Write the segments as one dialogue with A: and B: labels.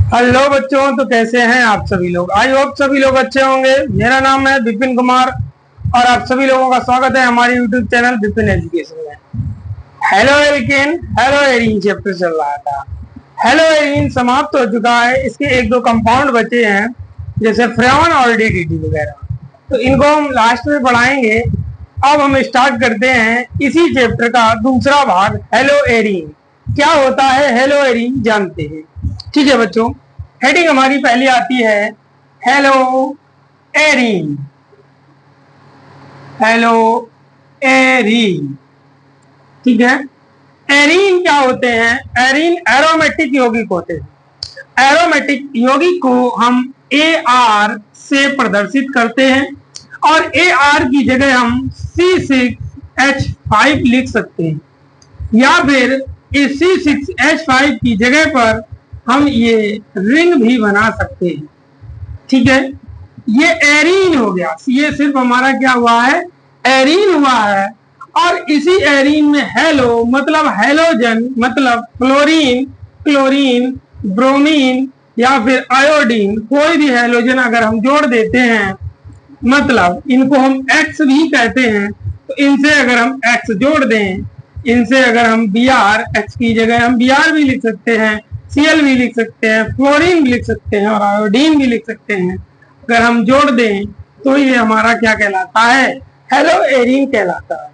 A: Hello बच्चों, तो कैसे हैं आप सभी लोग। आई होप सभी लोग अच्छे होंगे। मेरा नाम है विपिन कुमार और आप सभी लोगों का स्वागत है हमारे यूट्यूब चैनल विपिन एजुकेशन में। Hello Erin, hello Erin chapter चल रहा था। हेलो एरिन समाप्त हो चुका है। इसके एक दो कंपाउंड बचे हैं जैसे फ्रेवन और डीडीटी वगैरह, तो इनको हम लास्ट में पढ़ाएंगे। अब हम स्टार्ट करते हैं इसी चैप्टर का दूसरा भाग, हेलो एरिन। क्या होता है हेलो एरिन जानते हैं। ठीक है बच्चों, हेडिंग हमारी पहली आती है हेलो एरिन। हेलो एरिन, ठीक है। एरिन क्या होते हैं? एरिन एरोमेटिक यौगिक होते हैं। एरोमेटिक यौगिक को हम AR से प्रदर्शित करते हैं और AR की जगह हम C6H5 लिख सकते हैं, या फिर इस C6H5 की जगह पर हम ये रिंग भी बना सकते हैं। ठीक है, ये एरीन हो गया। ये सिर्फ हमारा क्या हुआ है? एरीन हुआ है। और इसी एरीन में हेलो मतलब हेलोजन, मतलब क्लोरीन, क्लोरीन, ब्रोमीन या फिर आयोडीन, कोई भी हेलोजन अगर हम जोड़ देते हैं, मतलब इनको हम एक्स भी कहते हैं, तो इनसे अगर हम एक्स जोड़ दें, इनसे अगर हम Br, एक्स की जगह हम Br भी लिख सकते हैं, Cl भी लिख सकते हैं, फ्लोरीन भी लिख सकते हैं और आयोडीन भी लिख सकते हैं। अगर हम जोड़ दें तो ये हमारा क्या कहलाता है? हेलो एरीन कहलाता है।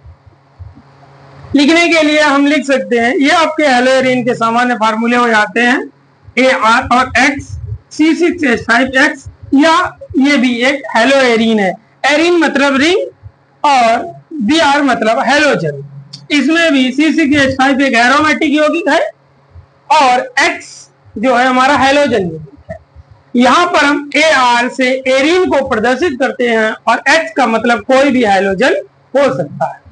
A: लिखने के लिए हम लिख सकते हैं, ये आपके हेलो एरीन के सामान्य फार्मूले हो जाते हैं, AR और X, C6H5X, या ये भी एक हेलो एरीन है। एरीन मतलब रिंग और Br मतलब हेलोजन। इसमें भी C6H5 एक एरोमेटिक यौगिक है और X जो है हमारा हेलोजन यौगिक है। यहाँ पर हम AR से एरीन को प्रदर्शित करते हैं और X का मतलब कोई भी हेलोजन हो सकता है।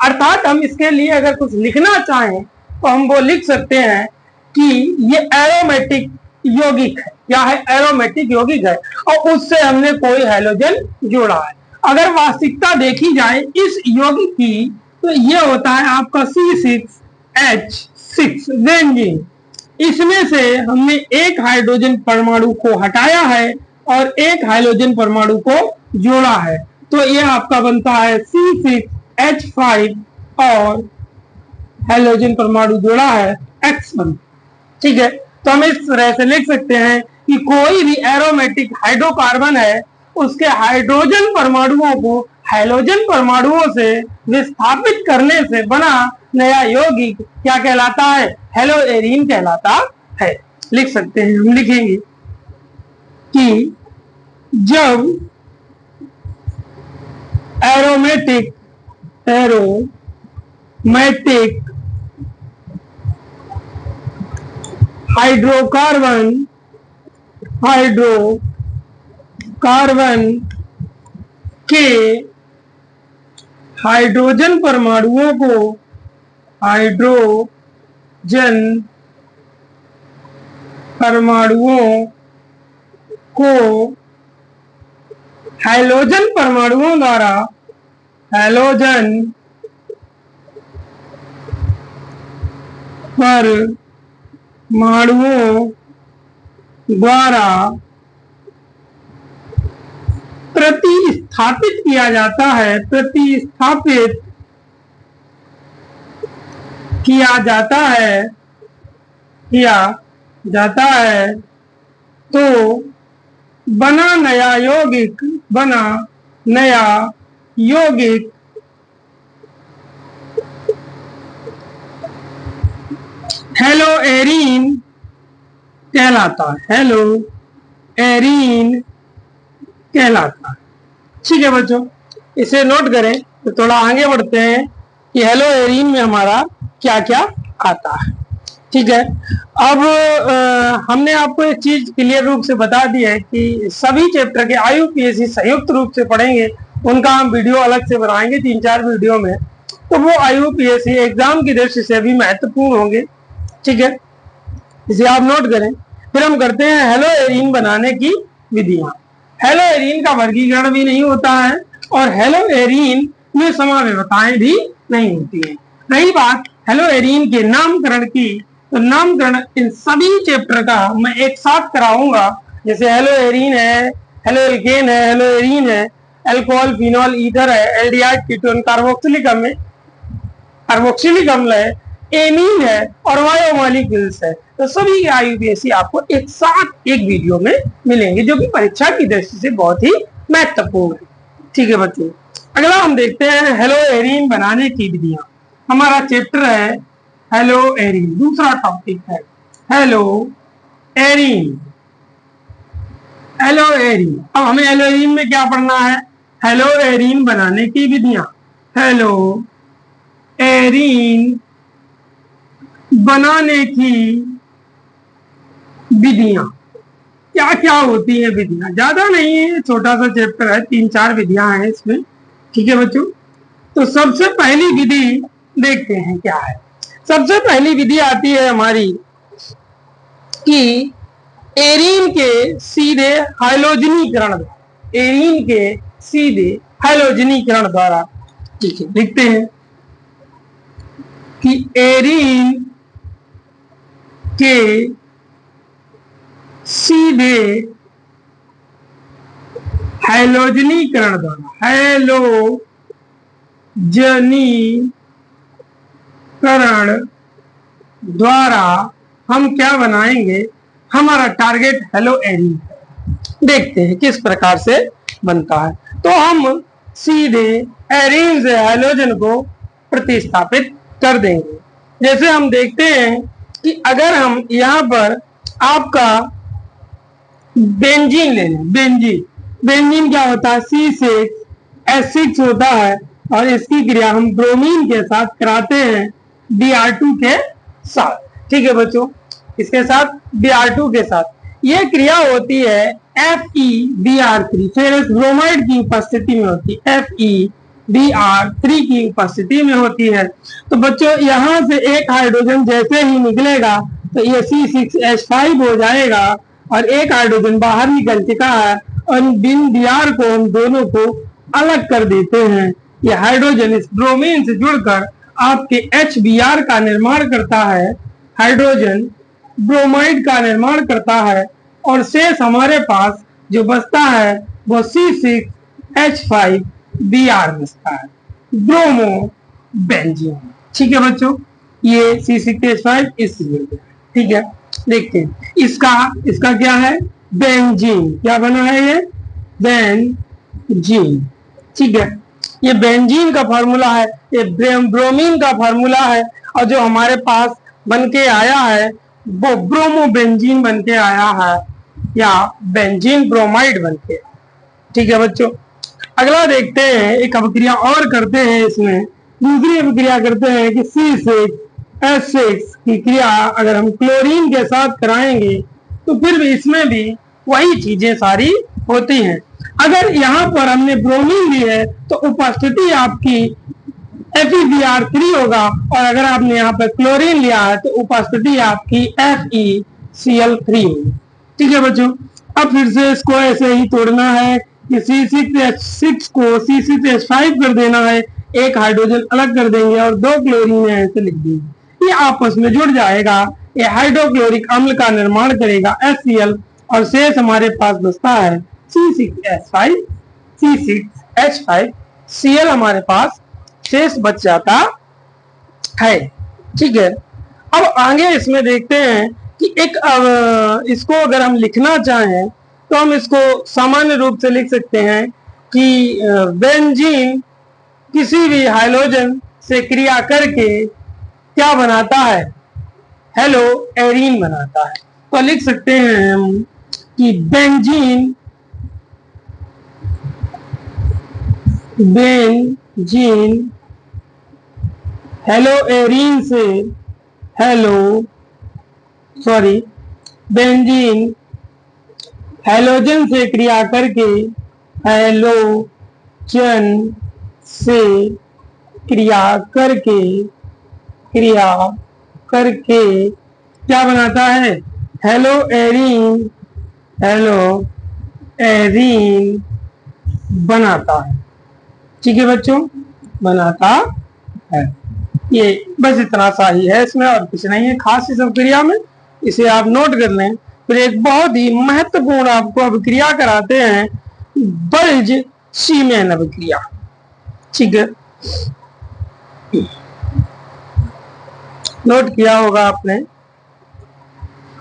A: अर्थात हम इसके लिए अगर कुछ लिखना चाहें तो हम वो लिख सकते हैं कि ये एरोमेटिक यौगिक है, क्या है? एरोमेटिक यौगिक है और उससे हमने कोई हेलोजन जोड़ा है। अगर वास्तविकता देखी जाए इस यौगिक की, तो ये होता है आपका C6H6 बेंजीन। इसमें से हमने एक हाइड्रोजन परमाणु को हटाया है और एक हाइड्रोजन परमाणु को जोड़ा है, तो ये आपका बनता है C6H5 और हाइड्रोजन परमाणु जोड़ा है X बनता। ठीक है, तो हम इस तरह से लिख सकते हैं कि कोई भी एरोमेटिक हाइड्रोकार्बन है, उसके हाइड्रोजन परमाणुओं को हाइड्रोजन परमाणुओं से विस्थापित करने से बना नया यौगिक क्या कहलाता है? हेलो एरीन कहलाता है। लिख सकते हैं, हम लिखेंगे कि जब एरोमेटिक हाइड्रोकार्बन के हाइड्रोजन परमाणुओं को हाइड्रोजन परमाणुओं द्वारा प्रतिस्थापित किया जाता है, तो बना नया यौगिक हेलो एरीन कहलाता है। हेलो एरीन कहलाता है। ठीक है बच्चों, इसे नोट करें। तो थोड़ा आगे बढ़ते हैं कि हेलो एरीन में हमारा क्या क्या आता है। ठीक है, अब हमने आपको एक चीज क्लियर रूप से बता दी है कि सभी चैप्टर के IUPAC संयुक्त रूप से पढ़ेंगे, उनका हम वीडियो अलग से बनाएंगे 3-4 वीडियो में, तो वो IUPAC एग्जाम की दृष्टि से भी महत्वपूर्ण होंगे। ठीक है, इसे आप नोट करें। फिर हम करते हैं हेलो एरीन बनाने की विधियां। हेलो एरीन का वर्गीकरण भी नहीं होता है और हेलो एरीन में समाव्यवस्थाएं भी नहीं होती है। रही बात हेलो एरीन के नामकरण की, तो नामकरण इन सभी चैप्टर का मैं एक साथ कराऊंगा। जैसे हेलो एरीन है, हेलो एल्केन है, हेलो एरीन है, अल्कोहल, फिनॉल, ईथर है, एल्डिहाइड, कीटोन, कार्बोक्सिलिक अम्ल है, एमीन है और बायोमॉलिक्यूल्स है। तो सभी आईयूपीएसी आपको एक साथ एक वीडियो में मिलेंगे, जो कि परीक्षा की दृष्टि से बहुत ही महत्वपूर्ण है। ठीक है बच्चों, अगला हम देखते हैं हेलो एरीन बनाने की विधियां। हमारा चैप्टर है हेलो एरीन। दूसरा टॉपिक है हेलो एरीन। हेलो एरीन, अब हमें हेलो एरीन में क्या पढ़ना है? हेलो एरीन बनाने की विधियां। हेलो एरीन बनाने की विधियां क्या क्या होती है? विधियां ज्यादा नहीं है, छोटा सा चैप्टर है, 3-4 विधियां हैं इसमें। ठीक है बच्चों, तो सबसे पहली विधि देखते हैं क्या है। सबसे पहली विधि आती है हमारी कि एरीन के सीधे हाइलोजनीकरण द्वारा, एरीन के सीधे हाइलोजनीकरण द्वारा। ठीक है, लिखते हैं कि एरीन के सीधे हाइलोजनीकरण द्वारा, हाइलोजनीकरण द्वारा हम क्या बनाएंगे? हमारा टारगेट हेलो एरीन। देखते हैं किस प्रकार से बनता है। तो हम सीधे एरीन से हाइलोजन को प्रतिस्थापित कर देंगे। जैसे हम देखते हैं कि अगर हम यहाँ पर आपका बेंजीन ले लें, बेंजीन क्या होता है? C6H6 होता है और इसकी क्रिया हम ब्रोमीन के साथ कराते हैं, Br2 के साथ। ठीक है बच्चों, इसके साथ Br2 के साथ यह क्रिया होती है FeBr3, फेरस ब्रोमाइड की उपस्थिति में होती है, FeBr3 की उपस्थिति में होती है। तो बच्चों यहां से एक हाइड्रोजन जैसे ही निकलेगा तो ये C6H5 हो जाएगा और एक हाइड्रोजन बाहर निकल चुका है और बिन Br को हम दोनों को अलग कर देते हैं। ये हाइड्रोजन इस ब्रोमीन से जुड़कर आपके HBr का निर्माण करता है, हाइड्रोजन ब्रोमाइड का निर्माण करता है और शेष हमारे पास जो बचता है वो C6H5Br बचता है, ब्रोमो बेंजीन। ठीक है बच्चों, ये C6H5 इससे जुड़ गया। ठीक है, देखते हैं इसका क्या है? बेंजीन। क्या बना है ये? बेंजीन। ठीक है, ये बेंजीन का फॉर्मूला है, ये ब्रोमीन का फॉर्मूला है और जो हमारे पास बन के आया है वो ब्रोमो बेंजीन बन के आया है या बेंजीन ब्रोमाइड बन के। ठीक है बच्चों, अगला देखते हैं, एक अभिक्रिया और करते हैं इसमें। दूसरी अभिक्रिया करते हैं कि C6H6 की क्रिया अगर हम क्लोरीन के साथ कराएंगे तो फिर भी इसमें भी वही चीजें सारी होती हैं। अगर यहाँ पर हमने ब्रोमीन ली है तो उपस्थिति आपकी FeBr3 होगा और अगर आपने यहाँ पर क्लोरीन लिया है तो उपस्थिति आपकी FeCl3 होगी। ठीक है बच्चों, अब फिर से इसको ऐसे ही तोड़ना है कि C6H6 को C6H5 कर देना है, एक हाइड्रोजन अलग कर देंगे और 2 क्लोरीन ऐसे लिख देंगे, ये आपस में जुड़ जाएगा, ये हाइड्रोक्लोरिक अम्ल का निर्माण करेगा HCl और शेष हमारे पास बचता है C6H5Cl हमारे पास शेष बच जाता है। ठीक है, अब आगे इसमें देखते हैं कि एक इसको अगर हम लिखना चाहें तो हम इसको सामान्य रूप से लिख सकते हैं कि बेंजीन किसी भी हाइड्रोजन से क्रिया करके क्या बनाता है? हेलो एरीन बनाता है। तो लिख सकते हैं हम कि बेंजीन हेलो एरीन से बेंजीन हैलोजन से क्रिया करके क्या बनाता है? हेलो एरीन बनाता है। ठीक है बच्चों, बनाता है। ये बस इतना सा ही है, इसमें और कुछ नहीं है खास इस अभिक्रिया में, इसे आप नोट कर लें। फिर एक बहुत ही महत्वपूर्ण आपको अभिक्रिया कराते हैं, बल्ज सीमेन अभिक्रिया। ठीक है, नोट किया होगा आपने।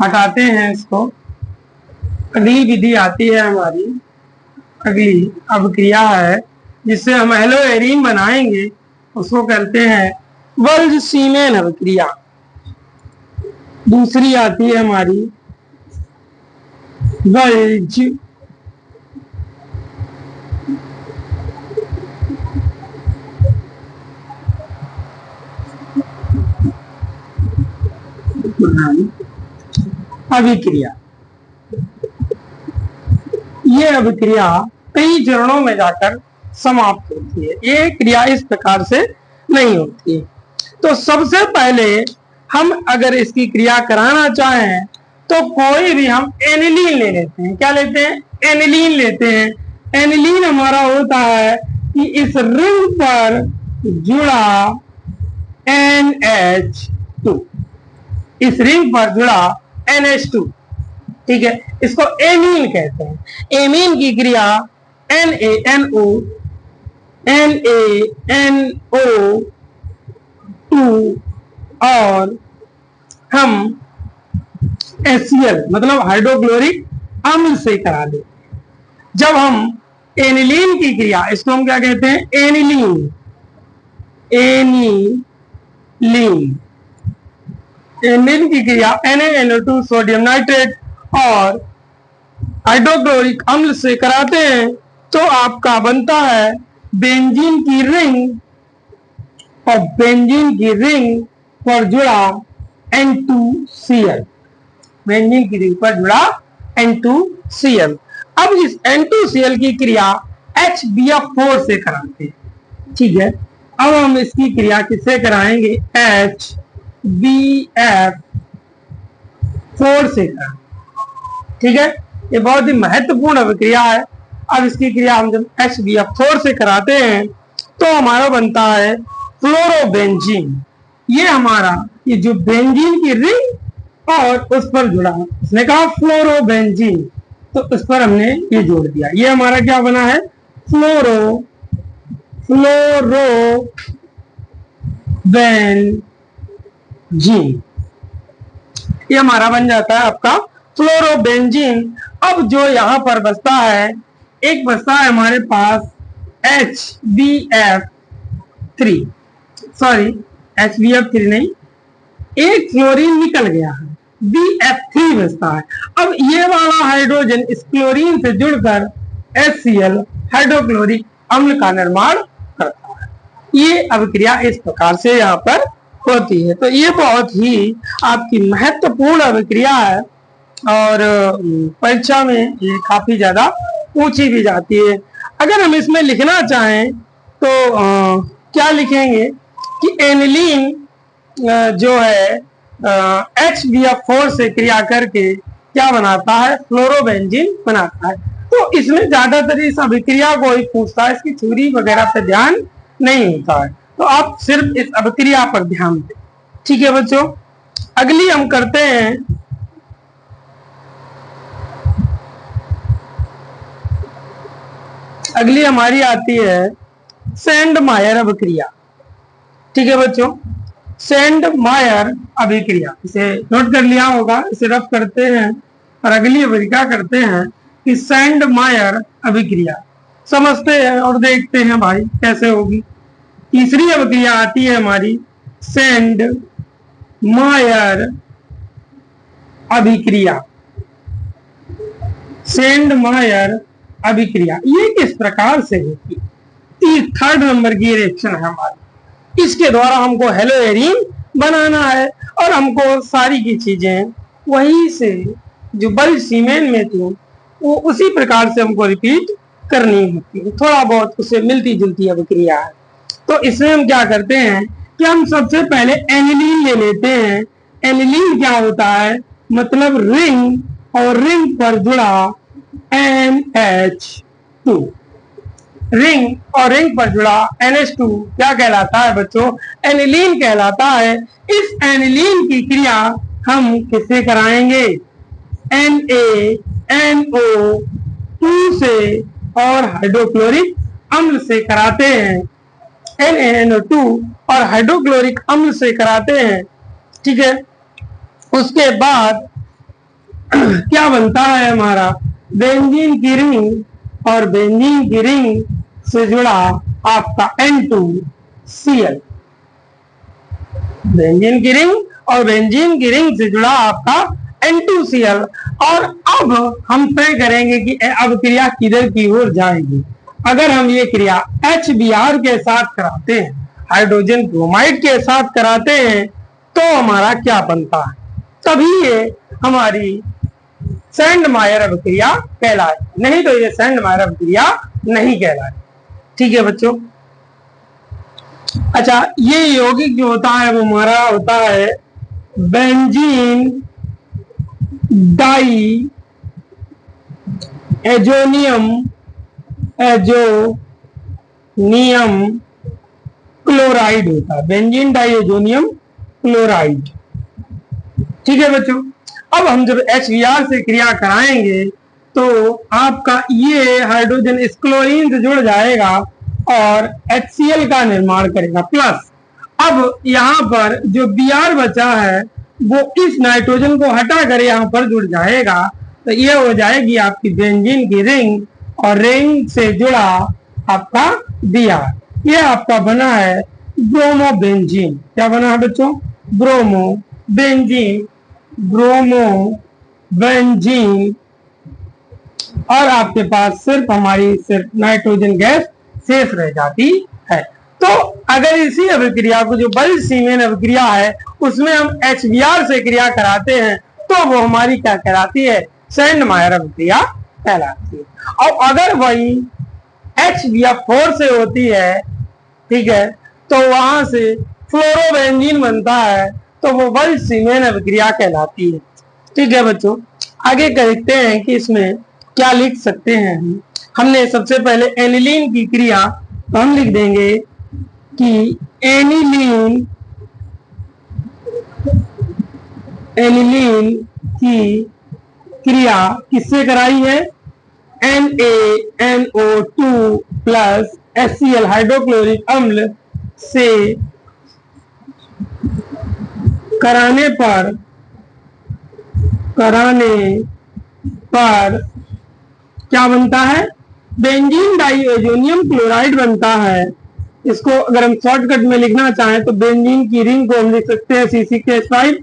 A: हटाते हैं इसको। अगली विधि आती है हमारी, अगली अभिक्रिया है जिससे हम हेलोएरीन बनाएंगे, उसको कहते हैं बल्ज सीमेन अभिक्रिया। दूसरी आती है हमारी बल्ज अभिक्रिया। ये अभिक्रिया कई चरणों में जाकर समाप्त होती है, ये क्रिया इस प्रकार से नहीं होती। तो सबसे पहले हम अगर इसकी क्रिया कराना चाहें तो कोई भी हम एनिलीन ले लेते हैं। क्या लेते हैं? एनिलीन लेते हैं। एनिलीन हमारा होता है कि इस रिंग पर जुड़ा NH2, इस रिंग पर जुड़ा NH2, ठीक है, इसको एमीन कहते हैं। एमीन की क्रिया NaNO NaNO2 और हम HCl मतलब हाइड्रोक्लोरिक अम्ल से करा देते हैं। जब हम एनिलीन की क्रिया, इसको हम क्या कहते हैं? एनिलीन। एनिलीन एनिलीन की क्रिया NaNO2 सोडियम नाइट्रेट और हाइड्रोक्लोरिक अम्ल से कराते हैं तो आपका बनता है बेंजीन की रिंग, और बेंजीन की रिंग पर जुड़ा N2Cl। बेंजीन की रिंग पर जुड़ा N2Cl। अब इस N2Cl की क्रिया HBF4 से कराते हैं। ठीक है, अब हम इसकी क्रिया किससे कराएंगे? HBF4 से कराएंगे। ठीक है, ये बहुत ही महत्वपूर्ण अभिक्रिया है। अब इसकी क्रिया हम जब HBF4 से कराते हैं तो हमारा बनता है फ्लोरोबेंजीन। ये हमारा ये जो बेंजीन की रिंग और उस पर जुड़ा, उसने कहा फ्लोरोबेंजीन, तो उस पर हमने ये जोड़ दिया। ये हमारा क्या बना है? फ्लोरोबेंजीन। ये हमारा बन जाता है आपका फ्लोरोबेंजीन। अब जो यहां पर बचता है, एक बचता है हमारे पास HBF3 नहीं, एक क्लोरीन निकल गया है, BF3 बचता है। अब ये वाला हाइड्रोजन इस क्लोरीन से जुड़कर HCl हाइड्रोक्लोरिक अम्ल का निर्माण करता है। ये अभिक्रिया इस प्रकार से यहाँ पर होती है। तो ये बहुत ही आपकी महत्वपूर्ण अभिक्रिया है और परीक्षा में ये काफी ज्यादा पूछी भी जाती है। अगर हम इसमें लिखना चाहें तो क्या लिखेंगे कि एनिलीन जो है HBF4 से क्रिया करके क्या बनाता है? फ्लोरोबेंजीन बनाता है। तो इसमें ज्यादातर इस अभिक्रिया को ही पूछता है, इसकी थ्योरी वगैरह पे ध्यान नहीं होता है, तो आप सिर्फ इस अभिक्रिया पर ध्यान दें। ठीक है बच्चों, अगली हम करते हैं अगली हमारी आती है सेंडमायर अभिक्रिया। ठीक है बच्चों, सेंडमायर अभिक्रिया, इसे नोट कर लिया होगा, इसे रफ करते हैं और अगली अभिक्रिया करते हैं कि सेंडमायर अभिक्रिया समझते हैं और देखते हैं भाई कैसे होगी। तीसरी अभिक्रिया आती है हमारी सेंडमायर अभिक्रिया। सेंडमायर अभिक्रिया ये किस प्रकार से होती? थर्ड नंबर की रिएक्शन है हमारी, इसके द्वारा हमको हेलोएरीन बनाना है और हमको सारी की चीजें वही से जो बल्ज सीमेन में थी वो उसी प्रकार से हमको रिपीट करनी होती है। थोड़ा बहुत उससे मिलती जुलती अभिक्रिया है। तो इसमें हम क्या करते हैं कि हम सबसे पहले एनिलीन ले लेते हैं। एनिलीन क्या होता है? मतलब रिंग और रिंग पर जुड़ा NH2। रिंग और रिंग पर जुड़ा NH2 क्या कहलाता है बच्चों? एनिलीन कहलाता है। इस एनिलीन की क्रिया हम किससे कराएंगे? NaNO2 से और हाइड्रोक्लोरिक अम्ल से कराते हैं। NaNO2 और हाइड्रोक्लोरिक अम्ल से कराते हैं, ठीक है। उसके बाद क्या बनता है हमारा? बेंजीन की रिंग और बेंजीन की रिंग से जुड़ा आपका N2Cl। बेंजीन की रिंग और बेंजीन की रिंग से जुड़ा आपका N2Cl। और अब हम तय करेंगे कि अब क्रिया किधर की ओर जाएगी। अगर हम ये क्रिया HBr के साथ कराते हैं, हाइड्रोजन ब्रोमाइड के साथ कराते हैं, तो हमारा क्या बनता है? तभी ये हमारी सैंडमायर अभिक्रिया कहलाए, नहीं तो ये सैंडमायर अभिक्रिया नहीं कहलाए, ठीक है बच्चों। अच्छा, ये यौगिक जो होता है वो हमारा होता है बेंजीन डाई एजोनियम क्लोराइड होता है, बेंजीन डाई एजोनियम क्लोराइड, ठीक है बच्चों। अब हम जब HBr से क्रिया कराएंगे तो आपका ये हाइड्रोजन इस क्लोरीन से जुड़ जाएगा और HCl का निर्माण करेगा प्लस। अब यहाँ पर जो Br बचा है वो इस नाइट्रोजन को हटा कर यहाँ पर जुड़ जाएगा, तो ये हो जाएगी आपकी बेंजीन की रिंग और रिंग से जुड़ा आपका Br। ये आपका बना है ब्रोमोबेंजीन। क्या बना है बच्चों? Bromobenzene, bromobenzene. और आपके पास सिर्फ नाइट्रोजन गैस शेष रह जाती है। तो अगर इसी अभिक्रिया को, जो बल्सीमेन अभिक्रिया है, उसमें हम HBr से क्रिया कराते हैं तो वो हमारी क्या कहलाती है? सैंडमायर अभिक्रिया कहलाती है। और अगर वही HBr4 से होती है, ठीक है, तो वहां से फ्लोरोबेंजीन बनता है, तो वो बल्सीमेन अभिक्रिया कहलाती है, ठीक है बच्चों। आगे देखते हैं कि इसमें क्या लिख सकते हैं। हमने सबसे पहले एनिलीन की क्रिया, तो हम लिख देंगे कि एनिलीन की क्रिया किससे कराई है? NaNO2 प्लस HCl हाइड्रोक्लोरिक अम्ल से कराने पर क्या बनता है? बेंजीन डाइएजोनियम क्लोराइड बनता है। इसको अगर हम शॉर्टकट में लिखना चाहें तो बेंजीन की रिंग को हम लिख सकते हैं CCH5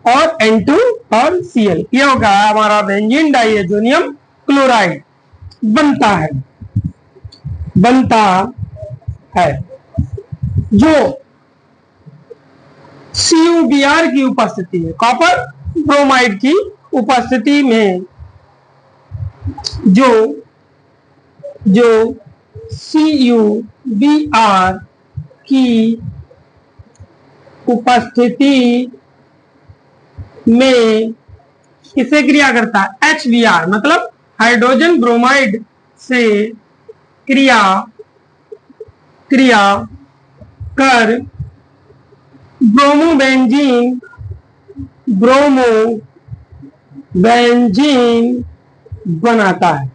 A: और N2 और Cl। ये होगा हमारा बेंजीन डाइएजोनियम क्लोराइड बनता है जो CuBr की उपस्थिति में, कॉपर ब्रोमाइड की उपस्थिति में जो CuBr की उपस्थिति में किसे क्रिया करता है? HBr, मतलब हाइड्रोजन ब्रोमाइड से क्रिया कर ब्रोमोबेंजीन बनाता है।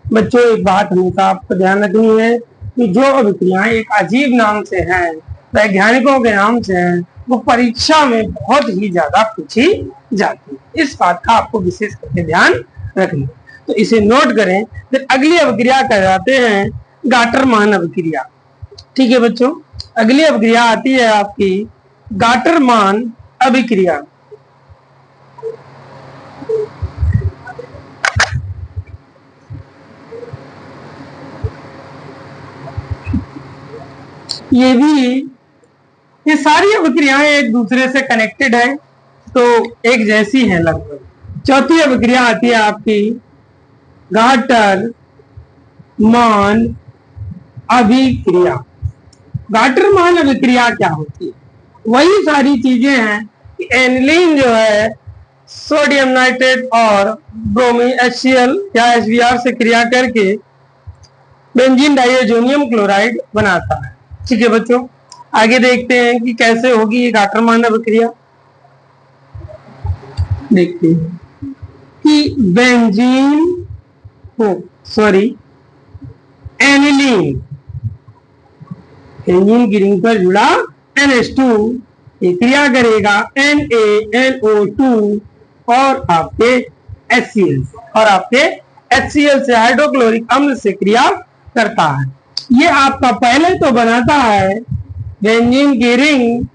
A: बच्चों, एक बात हमेशा आपको ध्यान रखनी है कि जो अभिक्रियाएं एक अजीब नाम से हैं, वैज्ञानिकों के नाम से हैं, वो परीक्षा में बहुत ही ज्यादा पूछी जाती है। इस बात का आपको विशेष करके ध्यान रखना, तो इसे नोट करें। फिर अगली अभिक्रिया कहलाते हैं गाटरमान अभिक्रिया, ठीक है बच्चों। अगली अभिक्रिया आती है आपकी गाटरमान अभिक्रिया। ये सारी अभिक्रियाएं एक दूसरे से कनेक्टेड है, तो एक जैसी है लगभग। चौथी अभिक्रिया आती है आपकी गाटरमान अभिक्रिया। गाटरमान अभिक्रिया क्या होती है? वही सारी चीजें हैं कि एनिलीन जो है सोडियम नाइट्रेट और ब्रोमीन HCl या HBr से क्रिया करके बेंजीन डाइएजोनियम क्लोराइड बनाता है। ठीक है बच्चों, आगे देखते हैं कि कैसे होगी ये गाटर-मान अभिक्रिया। देखते हैं कि बेंजीन एनिलीन, बेंजीन की रिंग पर जुड़ा NH2 ये क्रिया करेगा NaNO2 और आपके HCl से हाइड्रोक्लोरिक अम्ल से क्रिया करता है। ये आपका पहले तो बनाता है बेंजीन की रिंग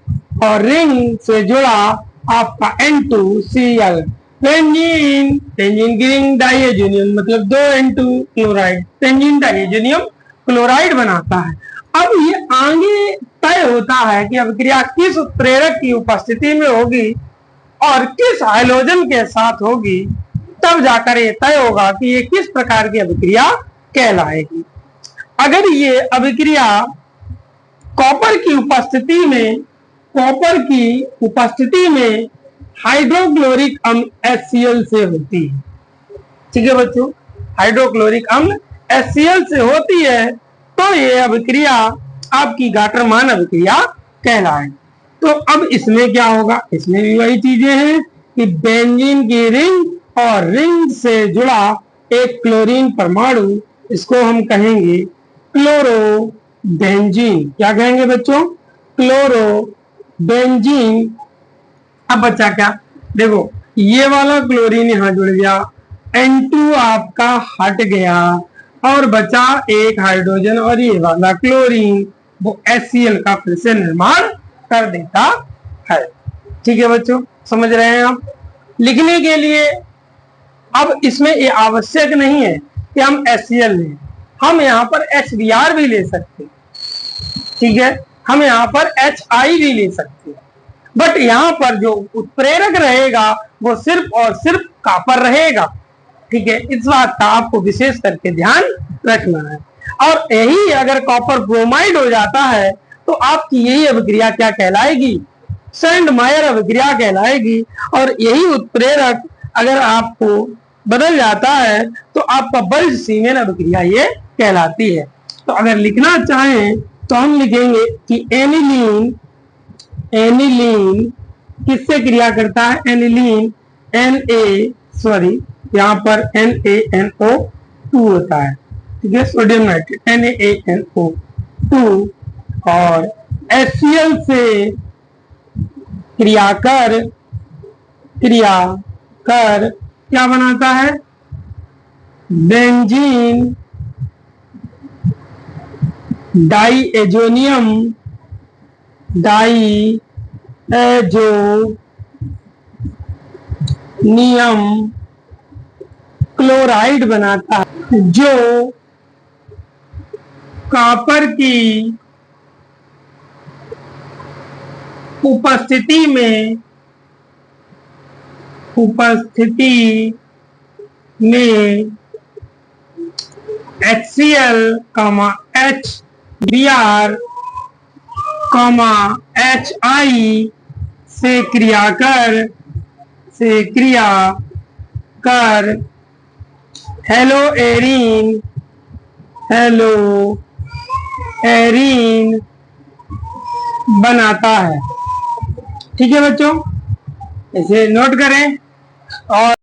A: और रिंग से जुड़ा आपका N2Cl। बेंजीन की रिंग डाइएजोनियम मतलब 2 N2 chloride, benzene diazonium chloride बनाता है। अब ये आगे तय होता है कि अभिक्रिया किस उत्प्रेरक की उपस्थिति में होगी और किस हाइड्रोजन के साथ होगी, तब जाकर ये तय होगा कि ये किस प्रकार की अभिक्रिया कहलाएगी। अगर ये अभिक्रिया कॉपर की उपस्थिति में हाइड्रोक्लोरिक अम्ल HCl से होती है। ठीक है बच्चों, हाइड्रोक्लोरिक अम्ल HCl से होती है तो ये अभिक्रिया आपकी गाटर-मान अभिक्रिया कहलाएगी। तो अब इसमें क्या होगा, इसमें भी वही चीजें हैं कि बेंजीन की रिंग और रिंग से जुड़ा एक क्लोरीन परमाणु, इसको हम कहेंगे क्लोरोबेंजीन। क्या कहेंगे बच्चों, क्लोरोबेंजीन। अब बच्चा क्या, देखो ये वाला क्लोरीन यहां जुड़ गया, N2 आपका हट गया और बचा एक हाइड्रोजन और ये वाला क्लोरीन, वो HCl का फिर से निर्माण कर देता है। ठीक है बच्चों, समझ रहे हैं आप। लिखने के लिए अब इसमें ये आवश्यक नहीं है कि हम HCl लें, हम यहाँ पर HBr भी ले सकते हैं। ठीक है, हम यहाँ पर HI भी ले सकते हैं, बट यहाँ पर जो उत्प्रेरक रहेगा वो सिर्फ और सिर्फ कॉपर रहेगा। ठीक है, इस बात का आपको विशेष करके ध्यान रखना है। और यही अगर कॉपर ब्रोमाइड हो जाता है तो आपकी यही अभिक्रिया क्या कहलाएगी, सैंडमायर अभिक्रिया कहलाएगी। और यही उत्प्रेरक अगर आपको बदल जाता है तो आपका बल्ज सीमेन अभिक्रिया ये कहलाती है। तो अगर लिखना चाहें तो हम लिखेंगे कि एनिलीन किससे क्रिया करता है, एनिलीन यहाँ पर NaNO2 होता है। ठीक है, सोडियम नाइट्रेट NaNO2 और HCl से क्रिया कर क्या बनाता है, बेंजीन डाइएजोनियम क्लोराइड बनाता है, जो कॉपर की उपस्थिति में HCl, HBr, HI से क्रिया कर हेलो एरीन बनाता है। ठीक है बच्चों, इसे नोट करें। और